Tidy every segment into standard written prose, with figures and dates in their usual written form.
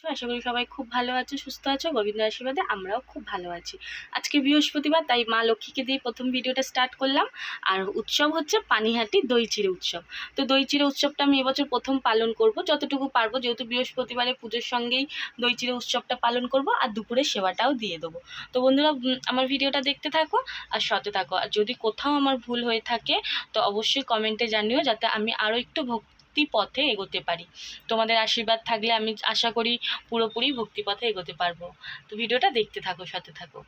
আশা করি সবাই খুব ভালো আছো, সুস্থ আছো। গোবিন্দের আশীর্বাদে আমরাও খুব ভালো আছি। আজকে বৃহস্পতিবার, তাই মা লক্ষ্মীকে দিয়ে প্রথম ভিডিওটা স্টার্ট করলাম। আর উৎসব হচ্ছে পানিহাটি দই চিড়ে উৎসব। তো দই চিড়ে উৎসবটা আমি এবছর প্রথম পালন করব, যতটুকু পারবো, যেহেতু বৃহস্পতিবারে পুজোর সঙ্গেই দই চিড়ে উৎসবটা পালন করব, আর দুপুরে সেবাটাও দিয়ে দেবো। তো বন্ধুরা, আমার ভিডিওটা দেখতে থাকো আর সাথে থাকো। আর যদি কোথাও আমার ভুল হয়ে থাকে তো অবশ্যই কমেন্টে জানিও, যাতে আমি আরও একটু ভক্তি পথে এগোতে পারি। তোমাদের আশীর্বাদ থাকলে আমি আশা করি পুরোপুরি ভক্তিপথে এগোতে পারবো। তো ভিডিওটা দেখতে থাকো, সাথে থাকো।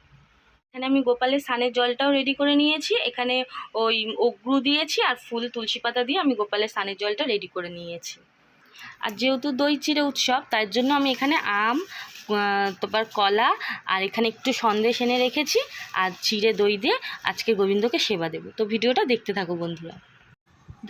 এখানে আমি গোপালের স্নানের জলটাও রেডি করে নিয়েছি। এখানে ওই অগ্রু দিয়েছি আর ফুল তুলসী পাতা দিয়ে আমি গোপালের স্নানের জলটা রেডি করে নিয়েছি। আর যেহেতু দই চিড়ে উৎসব, তার জন্য আমি এখানে আম, তারপর কলা আর এখানে একটু সন্দেশ এনে রেখেছি, আর চিড়ে দই দিয়ে আজকে গোবিন্দকে সেবা দেবো। তো ভিডিওটা দেখতে থাকো বন্ধুরা।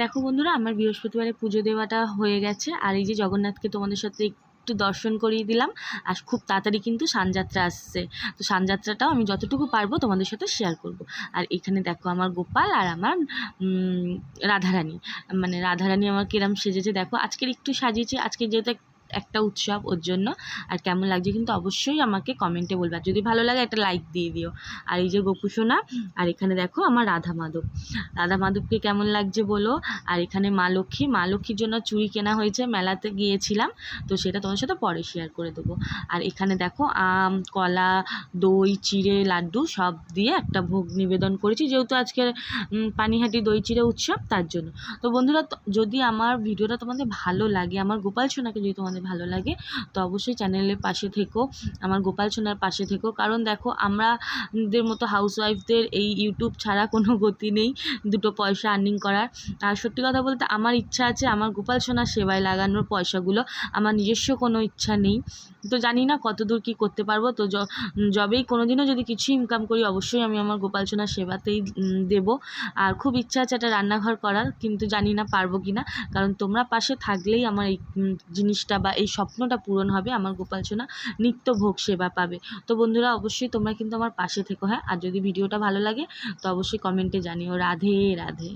দেখো বন্ধুরা, আমার বৃহস্পতিবারে পুজো দেওয়াটা হয়ে গেছে। আর এই যে জগন্নাথকে তোমাদের সাথে একটু দর্শন করিয়ে দিলাম। আর খুব তাড়াতাড়ি কিন্তু সানযাত্রা আসছে, তো সানযাত্রাটাও আমি যতটুকু পারবো তোমাদের সাথে শেয়ার করব। আর এখানে দেখো আমার গোপাল আর আমার রাধারানী, মানে রাধারানী আমার কিরম সেজেছে দেখো। আজকের একটু সাজিয়েছি, আজকে যেহেতু একটা উৎসব, ওর জন্য। আর কেমন লাগছে কিন্তু অবশ্যই আমাকে কমেন্টে বলবে, আর যদি ভালো লাগে একটা লাইক দিয়ে দিও। আর এই যে গোপুসোনা, আর এখানে দেখো আমার রাধা মাধবকে কেমন লাগছে বলো। আর এখানে মা লক্ষ্মীর জন্য চুড়ি কেনা হয়েছে, মেলাতে গিয়েছিলাম, তো সেটা তোমার সাথে পরে শেয়ার করে দেবো। আর এখানে দেখো আম, কলা, দই, চিড়ে, লাড্ডু সব দিয়ে একটা ভোগ নিবেদন করেছি, যেহেতু আজকের পানিহাটি দই চিড়ে উৎসব, তার জন্য। তো বন্ধুরা, যদি আমার ভিডিওটা তোমাদের ভালো লাগে, আমার গোপাল সোনাকে যদি তোমাদের ভালো লাগে, তো অবশ্যই চ্যানেলের পাশে থেকো, আমার গোপাল সোনার পাশে থেকো। কারণ দেখো, আমাদের মতো হাউসওয়াইফদের এই ইউটিউব ছাড়া কোনো গতি নেই দুটো পয়সা আর্নিং করার। আর সত্যি কথা বলতে আমার ইচ্ছা আছে আমার গোপাল সোনার সেবায় লাগানোর পয়সাগুলো, আমার নিজস্ব কোনো ইচ্ছা নেই। তো জানি না কতদূর কী করতে পারবো। তো যবেই কোনো দিনও যদি কিছু ইনকাম করি, অবশ্যই আমি আমার গোপাল সোনার সেবাতেই দেবো। আর খুব ইচ্ছা আছে একটা রান্নাঘর করার, কিন্তু জানি না পারবো কি না। কারণ তোমরা পাশে থাকলেই আমার এই জিনিসটা বা এই স্বপ্নটা পূরণ হবে, আমার গোপাল সোনা নিত্য ভোগ সেবা পাবে। তো বন্ধুরা, অবশ্যই তোমরা কিন্তু আমার পাশে থেকো, হ্যাঁ। আর যদি ভিডিওটা ভালো লাগে তো অবশ্যই কমেন্টে জানিও। রাধে রাধে।